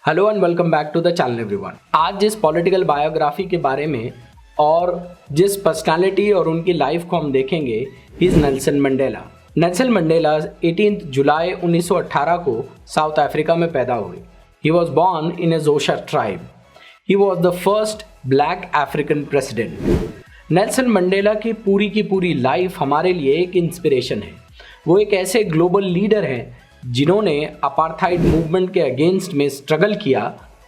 Hello and welcome back to the channel everyone. आज जिस political biography के बारे में और जिस पर्सनालिटी और उनकी लाइफ को हम देखेंगे is Nelson Mandela. Nelson Mandela 18 जुलाई 1918 को साउथ अफ्रीका में पैदा हुए। He was born in A Joshi tribe. He was the first black African president. Nelson Mandela की पूरी लाइफ हमारे लिए एक इंस्पिरेशन है। वो एक ऐसे ग्लोबल लीडर हैं जिन्होंने अपार्थाइड मूवमेंट के अगेंस्ट में स्ट्रगल किया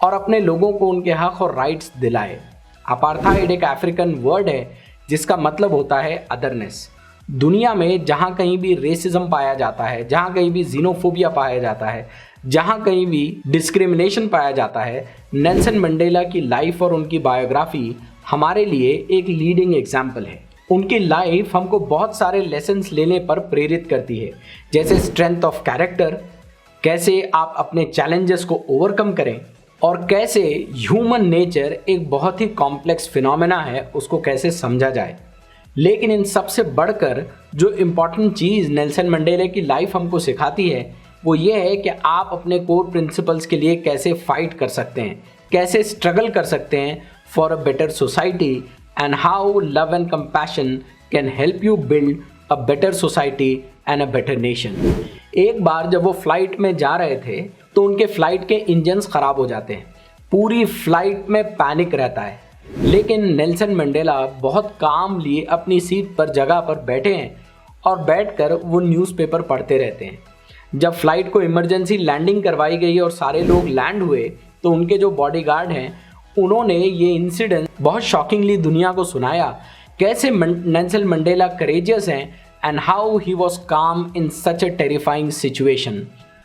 और अपने लोगों को उनके हक और राइट्स दिलाए। अपार्थाइड एक अफ्रीकन वर्ड है जिसका मतलब होता है अदरनेस। दुनिया में जहाँ कहीं भी रेसिज्म पाया जाता है, जहाँ कहीं भी जीनोफोबिया पाया जाता है, जहाँ कहीं भी डिस्क्रिमिनेशन पाया जाता है, नेल्सन मंडेला की लाइफ और उनकी बायोग्राफी हमारे लिए एक लीडिंग एग्जाम्पल है। उनकी लाइफ हमको बहुत सारे लेसन्स लेने पर प्रेरित करती है, जैसे स्ट्रेंथ ऑफ कैरेक्टर, कैसे आप अपने चैलेंजेस को ओवरकम करें और कैसे ह्यूमन नेचर एक बहुत ही कॉम्प्लेक्स फिनोमेना है, उसको कैसे समझा जाए। लेकिन इन सबसे बढ़कर जो इम्पॉर्टेंट चीज़ नेल्सन मंडेला की लाइफ हमको सिखाती है वो ये है कि आप अपने कोर प्रिंसिपल्स के लिए कैसे फाइट कर सकते हैं, कैसे स्ट्रगल कर सकते हैं for a better society and how love and compassion can help you build a better society and a better nation। एक बार जब वो फ्लाइट में जा रहे थे तो उनके फ्लाइट के इंजन्स ख़राब हो जाते हैं। पूरी फ्लाइट में पैनिक रहता है, लेकिन नेल्सन मंडेला बहुत कामली अपनी सीट पर जगह पर बैठे हैं और बैठकर वो न्यूज़पेपर पढ़ते रहते हैं। जब फ्लाइट को इमरजेंसी लैंडिंग करवाई गई और सारे लोग लैंड हुए तो उनके जो बॉडीगार्ड हैं उन्होंने ये इंसिडेंट बहुत शॉकिंगली दुनिया को सुनाया, कैसे नेल्सन मंडेला करेजियस हैं एंड हाउ ही वॉज काम इन सच ए टेरिफाइंग सिचुएशन।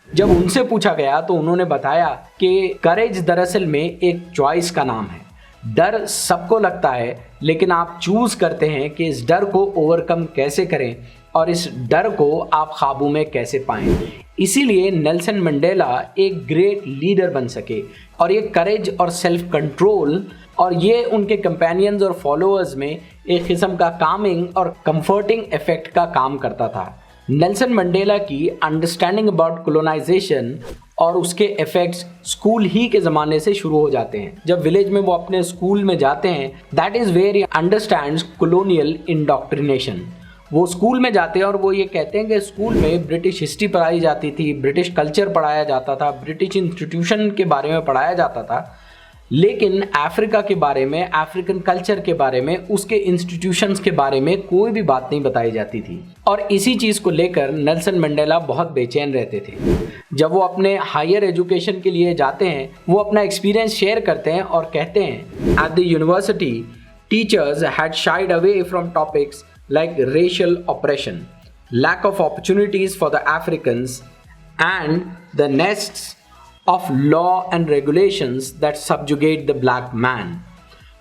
जब उनसे पूछा गया तो उन्होंने बताया कि करेज दरअसल में एक चॉइस का नाम है। डर सबको लगता है, लेकिन आप चूज़ करते हैं कि इस डर को ओवरकम कैसे करें और इस डर को आप काबू में कैसे पाएं। इसीलिए नेल्सन मंडेला एक ग्रेट लीडर बन सके और ये करेज और सेल्फ कंट्रोल और ये उनके कंपेनियंस और फॉलोअर्स में एक किस्म का कामिंग और कंफर्टिंग इफेक्ट का काम करता था। नेल्सन मंडेला की अंडरस्टैंडिंग अबाउट कोलोनाइजेशन और उसके इफेक्ट्स स्कूल ही के ज़माने से शुरू हो जाते हैं। जब विलेज में वो अपने स्कूल में जाते हैं, that is where he understands colonial indoctrination. वो स्कूल में जाते हैं और वो ये कहते हैं कि स्कूल में ब्रिटिश हिस्ट्री पढ़ाई जाती थी, ब्रिटिश कल्चर पढ़ाया जाता था, ब्रिटिश इंस्टीट्यूशन के बारे में पढ़ाया जाता था, लेकिन अफ्रीका के बारे में, अफ्रीकन कल्चर के बारे में, उसके इंस्टीट्यूशंस के बारे में कोई भी बात नहीं बताई जाती थी। और इसी चीज़ को लेकर नेल्सन मंडेला बहुत बेचैन रहते थे। जब वो अपने हायर एजुकेशन के लिए जाते हैं, वो अपना एक्सपीरियंस शेयर करते हैं और कहते हैं, at the university teachers had shied away from topics like racial oppression, lack of opportunities for the Africans, and the nests of law and regulations that subjugate the black man.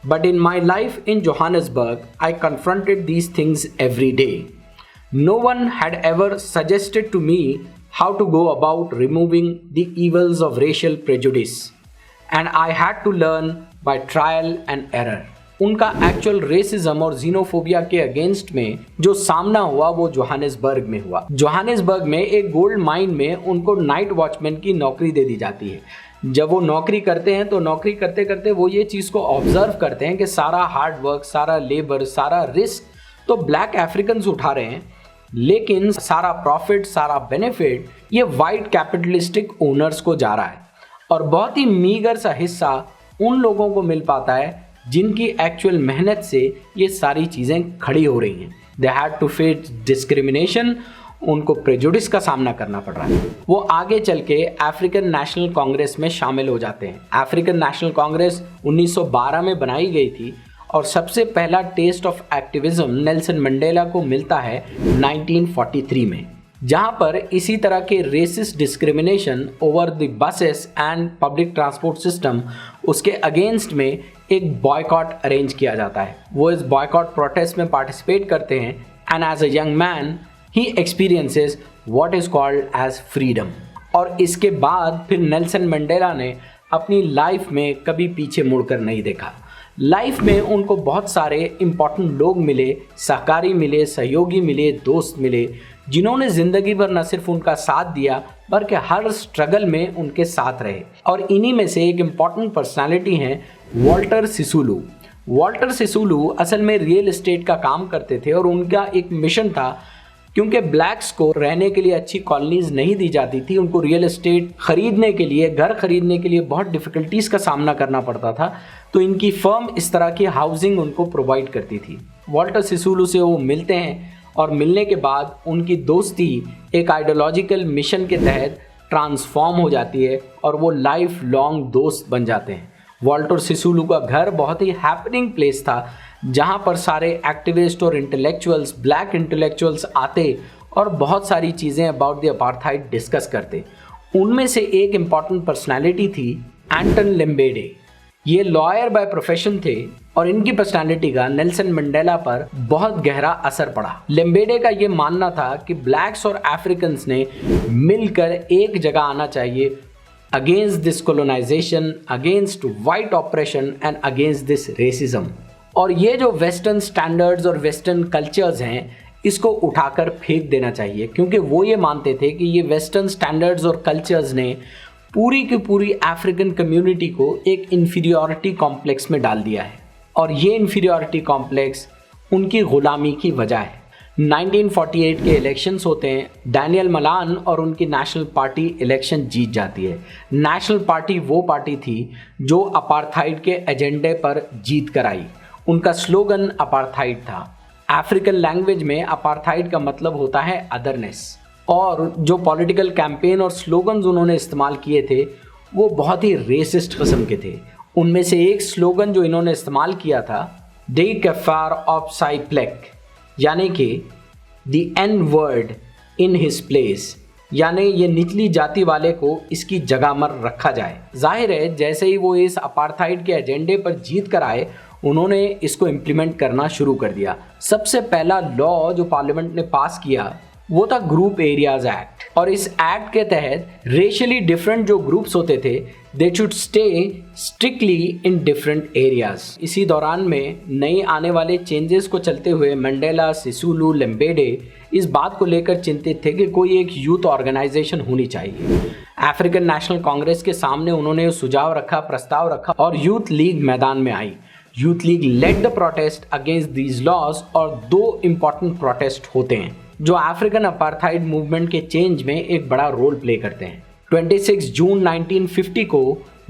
But in my life in Johannesburg, I confronted these things every day. No one had ever suggested to me how to go about removing the evils of racial prejudice, and I had to learn by trial and error. उनका actual racism और xenophobia के against में जो सामना हुआ वो Johannesburg में हुआ। जोहानिसबर्ग में एक गोल्ड माइन में उनको नाइट वॉचमैन की नौकरी दे दी जाती है। जब वो नौकरी करते हैं तो नौकरी करते करते वो ये चीज़ को ऑब्जर्व करते हैं कि सारा हार्ड वर्क, सारा लेबर, सारा रिस्क तो ब्लैक अफ्रीकन्स उठा रहे हैं, लेकिन सारा प्रॉफिट, सारा बेनिफिट ये वाइट कैपिटलिस्टिक ओनर्स को जा रहा है और बहुत ही मीगर सा हिस्सा उन लोगों को मिल पाता है जिनकी एक्चुअल मेहनत से ये सारी चीज़ें खड़ी हो रही हैं। They had to face discrimination, उनको प्रेजुडिस का सामना करना पड़ रहा है। वो आगे चल के अफ्रीकन नेशनल कांग्रेस में शामिल हो जाते हैं। अफ्रीकन नेशनल कांग्रेस 1912 में बनाई गई थी और सबसे पहला test of activism Nelson Mandela को मिलता है 1943 में, जहाँ पर इसी तरह के racist discrimination over the buses and public transport system उसके अगेंस्ट में एक बॉयकॉट अरेंज किया जाता है। वो इस बॉयकॉट प्रोटेस्ट में पार्टिसिपेट करते हैं and as a young man he experiences what is called as freedom. और इसके बाद फिर नेल्सन मंडेला ने अपनी लाइफ में कभी पीछे मुड़कर नहीं देखा। लाइफ में उनको बहुत सारे इम्पॉर्टेंट लोग मिले, सहकारी मिले, सहयोगी मिले, दोस्त मिले, जिन्होंने जिंदगी भर न सिर्फ उनका साथ दिया बल्कि हर स्ट्रगल में उनके साथ रहे। और इन्हीं में से एक इम्पॉर्टेंट पर्सनालिटी हैं वॉल्टर सिसुलू। वॉल्टर सिसुलू असल में रियल एस्टेट का काम करते थे और उनका एक मिशन था, क्योंकि ब्लैक्स को रहने के लिए अच्छी कॉलोनीज नहीं दी जाती थी, उनको रियल एस्टेट खरीदने के लिए, घर खरीदने के लिए बहुत डिफ़िकल्टीज़ का सामना करना पड़ता था, तो इनकी फर्म इस तरह की हाउसिंग उनको प्रोवाइड करती थी। वॉल्टर सिसुलू से वो मिलते हैं और मिलने के बाद उनकी दोस्ती एक आइडियोलॉजिकल मिशन के तहत ट्रांसफॉर्म हो जाती है और वो लाइफ लॉन्ग दोस्त बन जाते हैं। वॉल्टर सिसुलू का घर बहुत ही हैपनिंग प्लेस था, जहां पर सारे एक्टिविस्ट और इंटेलेक्चुअल्स, ब्लैक इंटेलेक्चुअल्स आते और बहुत सारी चीज़ें अबाउट द अपार्थाइड डिस्कस करते। उनमें से एक इम्पॉर्टेंट पर्सनालिटी थी एंटन लेम्बेडे। ये लॉयर बाय प्रोफेशन थे और इनकी पर्सनालिटी का नेल्सन मंडेला पर बहुत गहरा असर पड़ा। लेम्बेडे का ये मानना था कि ब्लैक्स और अफ्रीकन्स ने मिलकर एक जगह आना चाहिए against this colonisation, against white operation and against this racism. और ये जो वेस्टर्न स्टैंडर्ड्स और वेस्टर्न कल्चर्स हैं, इसको उठाकर फेंक देना चाहिए, क्योंकि वो ये मानते थे कि ये वेस्टर्न स्टैंडर्ड्स और कल्चर्स ने पूरी की पूरी अफ्रीकन कम्युनिटी को एक इन्फीरियॉरिटी कॉम्प्लेक्स में डाल दिया है और ये इन्फीरियॉरिटी कॉम्प्लेक्स उनकी गुलामी की वजह है। 1948 के इलेक्शंस होते हैं, डैनियल मलान और उनकी नेशनल पार्टी इलेक्शन जीत जाती है। नेशनल पार्टी वो पार्टी थी जो अपार्थाइड के एजेंडे पर जीत कर आई। उनका स्लोगन अपार्थाइड था। अफ्रीकन लैंग्वेज में अपार्थाइड का मतलब होता है अदरनेस। और जो पॉलिटिकल कैंपेन और स्लोगन्स उन्होंने इस्तेमाल किए थे वो बहुत ही रेसिस्ट किस्म के थे। उनमें से एक स्लोगन जो इन्होंने इस्तेमाल किया था, डे कफार ऑफ साइप्लेक, यानी कि the N word in his place, यानी ये निचली जाति वाले को इसकी जगह पर रखा जाए। जाहिर है जैसे ही वो इस अपार्थाइड के एजेंडे पर जीत कर आए, उन्होंने इसको इम्प्लीमेंट करना शुरू कर दिया। सबसे पहला लॉ जो पार्लियामेंट ने पास किया वो था ग्रुप एरियाज एक्ट, और इस एक्ट के तहत रेशियली डिफरेंट जो ग्रुप्स होते थे they should stay strictly in different areas. इसी दौरान में नए आने वाले चेंजेस को चलते हुए मंडेला, सिसुलू, लेम्बेडे इस बात को लेकर चिंतित थे कि कोई एक यूथ ऑर्गेनाइजेशन होनी चाहिए। अफ्रीकन नेशनल कांग्रेस के सामने उन्होंने सुझाव रखा, प्रस्ताव रखा और यूथ लीग मैदान में आई। Youth league led the protest against these laws, और दो इम्पॉर्टेंट प्रोटेस्ट होते हैं जो अफ्रीकन अपार्थाइड मूवमेंट के चेंज में एक बड़ा रोल प्ले करते हैं। 26 जून 1950 को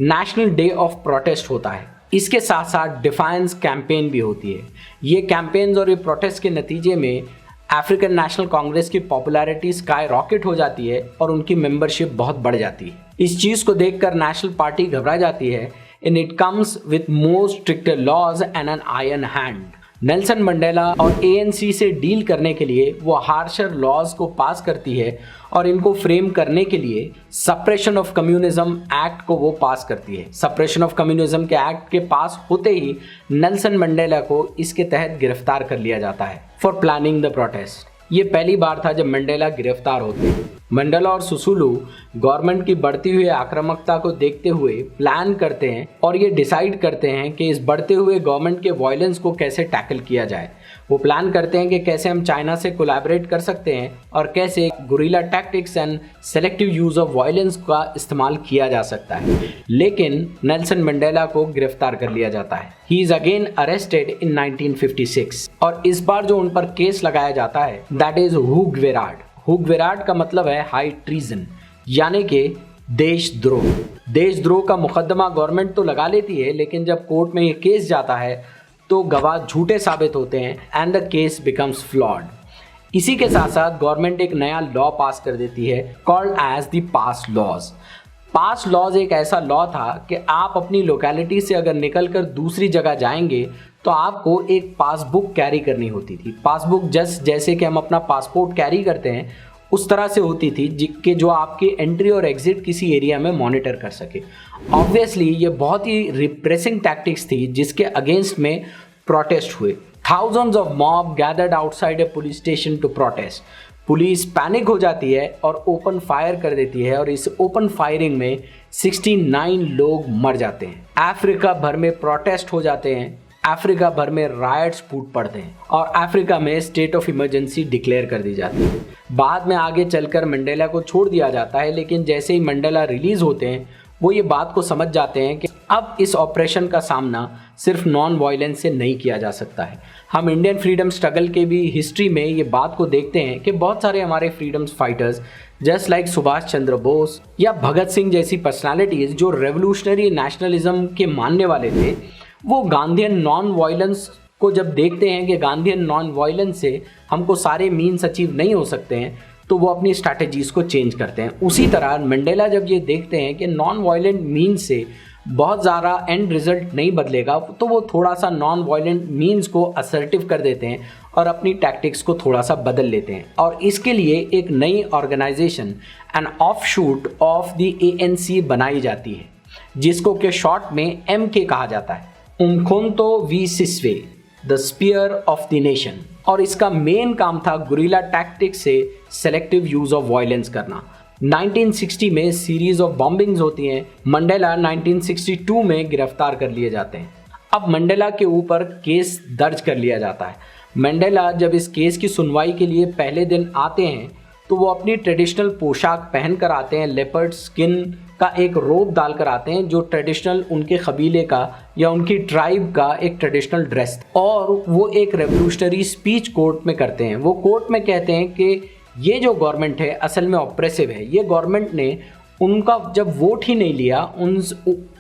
नेशनल डे ऑफ प्रोटेस्ट होता है। इसके साथ साथ डिफायंस कैंपेन भी होती है। ये कैंपेन्स और ये प्रोटेस्ट के नतीजे में अफ्रीकन नेशनल कांग्रेस की पॉपुलैरिटी स्काई रॉकेट हो जाती है और उनकी मेंबरशिप बहुत बढ़ जाती है। इस चीज़ को देखकर नेशनल पार्टी घबरा जाती है and it comes with more stricter laws and an iron hand. Nelson Mandela और ANC से डील करने के लिए वो हार्शर लॉज को पास करती है और इनको फ्रेम करने के लिए सप्रेशन ऑफ कम्युनिज्म एक्ट को वो पास करती है। सप्रेशन ऑफ कम्युनिज्म के एक्ट के पास होते ही नेल्सन मंडेला को इसके तहत गिरफ्तार कर लिया जाता है फॉर प्लानिंग द प्रोटेस्ट। ये पहली बार था जब मंडेला गिरफ्तार होते हैं। मंडेला और सिसुलू गवर्नमेंट की बढ़ती हुई आक्रामकता को देखते हुए प्लान करते हैं और ये डिसाइड करते हैं कि इस बढ़ते हुए गवर्नमेंट के वायलेंस को कैसे टैकल किया जाए। वो प्लान करते हैं कि कैसे हम चाइना से कोलैबोरेट कर सकते हैं और कैसे guerrilla tactics and selective use of violence का इस्तेमाल किया जा सकता है। लेकिन नेल्सन मंडेला को गिरफ्तार कर लिया जाता है। He is again arrested in 1956 और इस बार जो उन पर केस लगाया जाता है दैट इज हुगवेराड। हुगवेराड का मतलब है हाई ट्रीजन, यानी कि देशद्रोह। देशद्रोह का मुकदमा गवर्नमेंट तो लगा लेती है, लेकिन जब कोर्ट में ये केस जाता है तो गवाह झूठे साबित होते हैं and the case becomes flawed. इसी के साथ साथ गवर्नमेंट एक नया लॉ पास कर देती है called as the pass laws. Pass laws एक ऐसा लॉ था कि आप अपनी लोकेलिटी से अगर निकलकर दूसरी जगह जाएंगे तो आपको एक पासबुक कैरी करनी होती थी। पासबुक जस्ट जैसे कि हम अपना पासपोर्ट कैरी करते हैं उस तरह से होती थी कि जो आपकी एंट्री और एग्जिट किसी एरिया में मॉनिटर कर सके। ऑब्वियसली ये बहुत ही रिप्रेसिंग टैक्टिक्स थी जिसके अगेंस्ट में प्रोटेस्ट हुए। Thousands of mob gathered outside a police station to protest. Police panic हो जाती है और ओपन फायर कर देती है और इस ओपन फायरिंग में 69 लोग मर जाते हैं। अफ्रीका भर में प्रोटेस्ट हो जाते हैं। अफ्रीका भर में रायट्स फूट पड़ते हैं और अफ्रीका में स्टेट ऑफ इमरजेंसी डिक्लेयर कर दी जाती है। बाद में आगे चलकर मंडेला को छोड़ दिया जाता है, लेकिन जैसे ही मंडेला रिलीज होते हैं वो ये बात को समझ जाते हैं कि अब इस ऑपरेशन का सामना सिर्फ नॉन वायलेंस से नहीं किया जा सकता है। हम इंडियन फ्रीडम स्ट्रगल के भी हिस्ट्री में ये बात को देखते हैं कि बहुत सारे हमारे freedom fighters just like Subhash Chandra Bose या भगत सिंह जैसी पर्सनालिटीज़ जो रेवोल्यूशनरी नेशनलिज्म के मानने वाले थे, वो गांधीयन नॉन वायलेंस को जब देखते हैं कि गांधीयन नॉन वायलेंस से हमको सारे मीन्स अचीव नहीं हो सकते हैं, तो वो अपनी स्ट्रैटेजीज़ को चेंज करते हैं। उसी तरह मंडेला जब ये देखते हैं कि नॉन वायलेंट मीन्स से बहुत ज़्यादा एंड रिजल्ट नहीं बदलेगा, तो वो थोड़ा सा नॉन वायलेंट मीन्स को असर्टिव कर देते हैं और अपनी टैक्टिक्स को थोड़ा सा बदल लेते हैं। और इसके लिए एक नई organisation an offshoot of the ANC बनाई जाती है, जिसको के शॉर्ट में MK कहा जाता है, Umkhonto we Sizwe, the spear of the nation. और इसका मेन काम था गुरिल्ला टैक्टिक्स से सेलेक्टिव यूज ऑफ वायलेंस करना। 1960 में सीरीज ऑफ बॉम्बिंग्स होती हैं। मंडेला 1962 में गिरफ्तार कर लिए जाते हैं। अब मंडेला के ऊपर केस दर्ज कर लिया जाता है। मंडेला जब इस केस की सुनवाई के लिए पहले दिन आते हैं तो वो अपनी ट्रेडिशनल पोशाक पहन कर आते हैं, लेपर्ड स्किन का एक रोब डाल कर आते हैं, जो ट्रेडिशनल उनके कबीले का या उनकी ट्राइब का एक ट्रेडिशनल ड्रेस, और वो एक रेवोल्यूशनरी स्पीच कोर्ट में करते हैं। वो कोर्ट में कहते हैं कि ये जो गवर्नमेंट है असल में ऑप्रेसिव है। ये गवर्नमेंट ने उनका जब वोट ही नहीं लिया,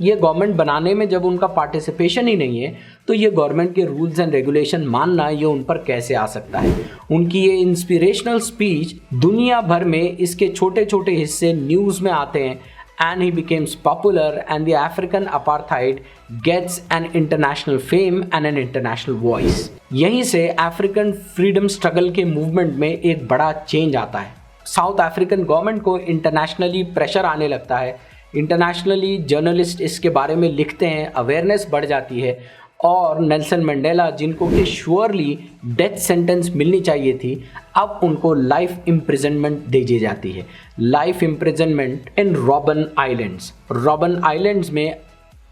ये गवर्नमेंट बनाने में जब उनका पार्टिसिपेशन ही नहीं है, तो ये गवर्नमेंट के रूल्स एंड रेगुलेशन मानना ये उन पर कैसे आ सकता है। उनकी ये इंस्पिरेशनल स्पीच दुनिया भर में इसके छोटे छोटे हिस्से न्यूज़ में आते हैं and he becomes popular and the African apartheid gets an international fame and an international voice। यहीं से अफ्रीकन फ्रीडम स्ट्रगल के मूवमेंट में एक बड़ा चेंज आता है। साउथ अफ्रीकन गवर्नमेंट को इंटरनेशनली प्रेशर आने लगता है, इंटरनेशनली जर्नलिस्ट इसके बारे में लिखते हैं, अवेयरनेस बढ़ जाती है, और नेल्सन मंडेला जिनको कि श्योरली डेथ सेंटेंस मिलनी चाहिए थी, अब उनको लाइफ इम्प्रिजनमेंट दे दी जाती है। लाइफ इम्प्रिजनमेंट इन रॉबन आइलैंड्स। रॉबन आइलैंड्स में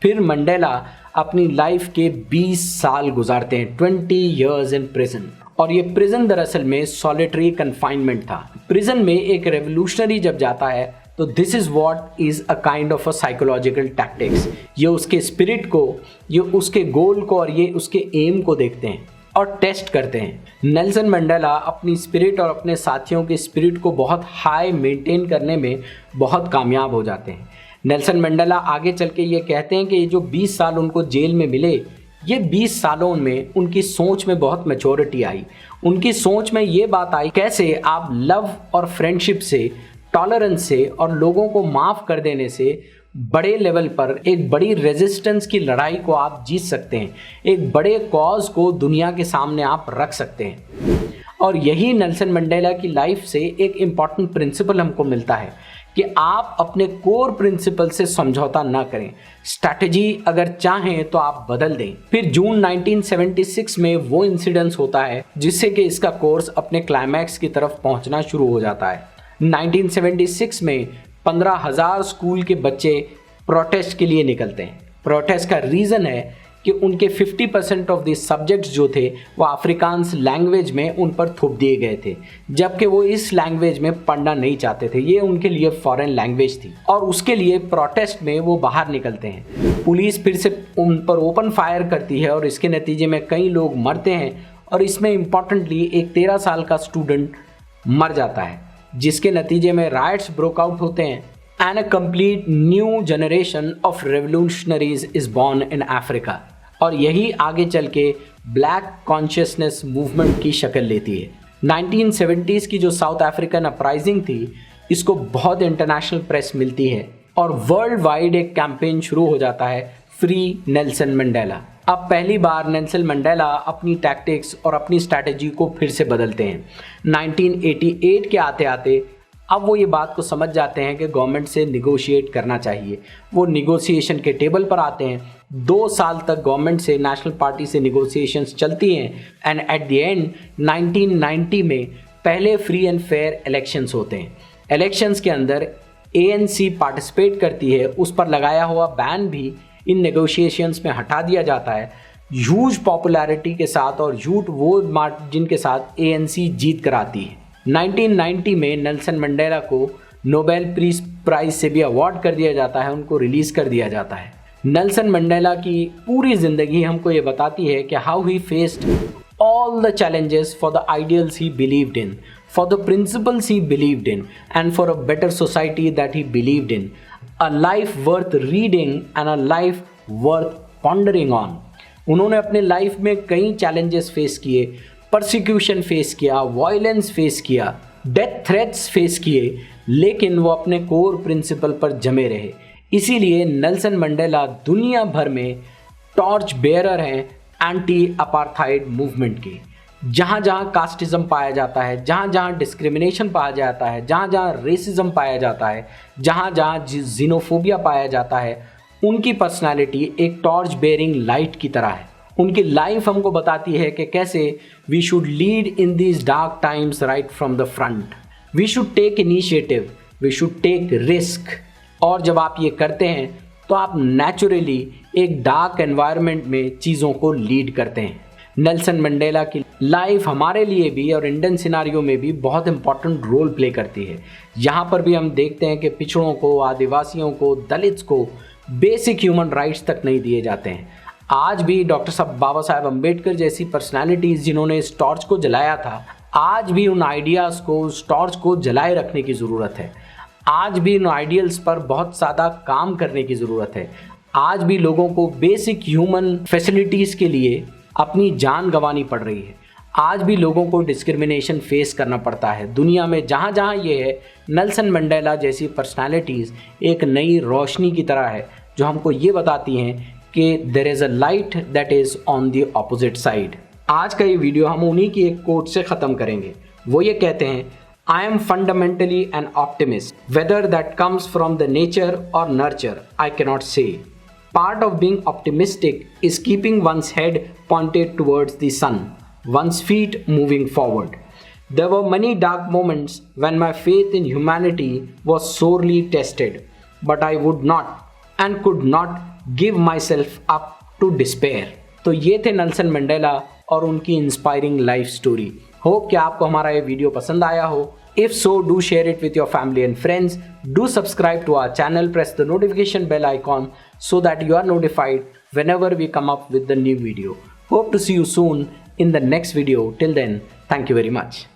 फिर मंडेला अपनी लाइफ के 20 साल गुजारते हैं, 20 years इन प्रिजन। और ये प्रिजन दरअसल में सॉलिटरी कन्फाइनमेंट था। प्रिजन में एक रेवोल्यूशनरी जब जाता है तो this is what is a kind of a psychological tactics. ये उसके स्पिरिट को, ये उसके गोल को और ये उसके एम को देखते हैं और टेस्ट करते हैं। नेल्सन मंडेला अपनी स्पिरिट और अपने साथियों के स्पिरिट को बहुत हाई मेंटेन करने में बहुत कामयाब हो जाते हैं। नेल्सन मंडेला आगे चल के ये कहते हैं कि ये जो 20 साल उनको जेल में मिले, ये 20 सालों में उनकी सोच में बहुत मैच्योरिटी आई। उनकी सोच में ये बात आई कैसे आप लव और फ्रेंडशिप से, टॉलरेंस से और लोगों को माफ़ कर देने से बड़े लेवल पर एक बड़ी रेजिस्टेंस की लड़ाई को आप जीत सकते हैं, एक बड़े कॉज को दुनिया के सामने आप रख सकते हैं। और यही नेल्सन मंडेला की लाइफ से एक इम्पॉर्टेंट प्रिंसिपल हमको मिलता है कि आप अपने कोर प्रिंसिपल से समझौता ना करें। स्ट्रैटेजी अगर चाहें तो आप बदल दें। फिर जून 1976 में वो इंसिडेंस होता है जिससे कि इसका कोर्स अपने क्लाइमैक्स की तरफ पहुंचना शुरू हो जाता है। 1976 में 15,000 स्कूल के बच्चे प्रोटेस्ट के लिए निकलते हैं। प्रोटेस्ट का रीज़न है कि उनके 50% ऑफ द सब्जेक्ट्स जो थे वो अफ्रीकांस लैंग्वेज में उन पर थोप दिए गए थे, जबकि वो इस लैंग्वेज में पढ़ना नहीं चाहते थे। ये उनके लिए फॉरेन लैंग्वेज थी और उसके लिए प्रोटेस्ट में वो बाहर निकलते हैं। पुलिस फिर से उन पर ओपन फायर करती है और इसके नतीजे में कई लोग मरते हैं और इसमें इम्पॉर्टेंटली एक 13 साल का स्टूडेंट मर जाता है, जिसके नतीजे में राइट्स ब्रोक आउट होते हैं and a complete new generation of revolutionaries is born in Africa. और यही आगे चल के ब्लैक कॉन्शियसनेस मूवमेंट की शक्ल लेती है। 1970s की जो साउथ अफ्रीकन अपराइजिंग थी, इसको बहुत इंटरनेशनल प्रेस मिलती है और वर्ल्ड वाइड एक कैंपेन शुरू हो जाता है, फ्री नेल्सन मंडेला। अब पहली बार नेल्सन मंडेला अपनी टैक्टिक्स और अपनी स्ट्रैटेजी को फिर से बदलते हैं। 1988 के आते आते अब वो ये बात को समझ जाते हैं कि गवर्नमेंट से निगोशिएट करना चाहिए। वो निगोशिएशन के टेबल पर आते हैं। 2 साल तक गवर्नमेंट से, नेशनल पार्टी से निगोशिएशंस चलती हैं एंड एट द एंड 1990 में पहले फ्री एंड फेयर इलेक्शंस होते हैं। इलेक्शंस के अंदर ANC पार्टिसिपेट करती है, उस पर लगाया हुआ बैन भी इन नेगोशिएशंस में हटा दिया जाता है। ह्यूज पॉपुलैरिटी के साथ और ह्यूज वो मार्जिन के साथ ANC जीत कर आती है। 1990 में नेल्सन मंडेला को नोबेल पीस प्राइज से भी अवार्ड कर दिया जाता है, उनको रिलीज कर दिया जाता है। नेल्सन मंडेला की पूरी जिंदगी हमको ये बताती है कि how he faced all the challenges for the ideals he believed in, for the principles he believed in, and for a better society that he believed in. A life worth reading and a life worth pondering on. उन्होंने अपने life में कई challenges face किए, persecution face किया, violence face किया, death threats face किए, लेकिन वो अपने कोर प्रिंसिपल पर जमे रहे। इसीलिए नेल्सन मंडेला दुनिया भर में टॉर्च बेयरर हैं एंटी अपार्थाइड मूवमेंट की। जहाँ जहाँ कास्टिज्म पाया जाता है, जहाँ जहाँ डिस्क्रिमिनेशन पाया जाता है, जहाँ जहाँ रेसिज्म पाया जाता है, जहाँ जहाँ जीनोफोबिया पाया जाता है, उनकी पर्सनालिटी एक टॉर्च बेयरिंग लाइट की तरह है। उनकी लाइफ हमको बताती है कि कैसे we should lead in these dark times right from the front. We should take initiative, we should take risk. और जब आप ये करते हैं तो आप नेचुरली एक डार्क एनवायरनमेंट में चीज़ों को लीड करते हैं। नेल्सन मंडेला की लाइफ हमारे लिए भी और इंडियन सिनारियो में भी बहुत इंपॉर्टेंट रोल प्ले करती है। यहाँ पर भी हम देखते हैं कि पिछड़ों को, आदिवासियों को, दलित्स को बेसिक ह्यूमन राइट्स तक नहीं दिए जाते हैं। आज भी डॉक्टर साहब बाबा साहेब अम्बेडकर जैसी पर्सनैलिटीज़ जिन्होंने इस टॉर्च को जलाया था, आज भी उन आइडियाज़ को, उस टॉर्च को जलाए रखने की ज़रूरत है। आज भी इन आइडियल्स पर बहुत ज़्यादा काम करने की ज़रूरत है। आज भी लोगों को बेसिक ह्यूमन फैसिलिटीज़ के लिए अपनी जान गंवानी पड़ रही है। आज भी लोगों को डिस्क्रिमिनेशन फेस करना पड़ता है। दुनिया में जहाँ जहाँ ये है, नेल्सन मंडेला जैसी पर्सनालिटीज़ एक नई रोशनी की तरह है जो हमको ये बताती हैं कि there is a light that is on the opposite side. आज का ये वीडियो हम उन्हीं की एक कोट से ख़त्म करेंगे। वो ये कहते हैं, I am fundamentally an optimist. Whether that comes from the nature or nurture, I cannot say. Part of being optimistic is keeping one's head pointed towards the sun, one's feet moving forward. There were many dark moments when my faith in humanity was sorely tested, but I would not and could not give myself up to despair. तो ये थे Nelson Mandela और उनकी inspiring life story. Hope कि आपको हमारा ये video पसंद आया हो। If so, do share it with your family and friends. Do subscribe to our channel, press the notification bell icon so that you are notified whenever we come up with the new video. Hope to see you soon in the next video. Till then, thank you very much.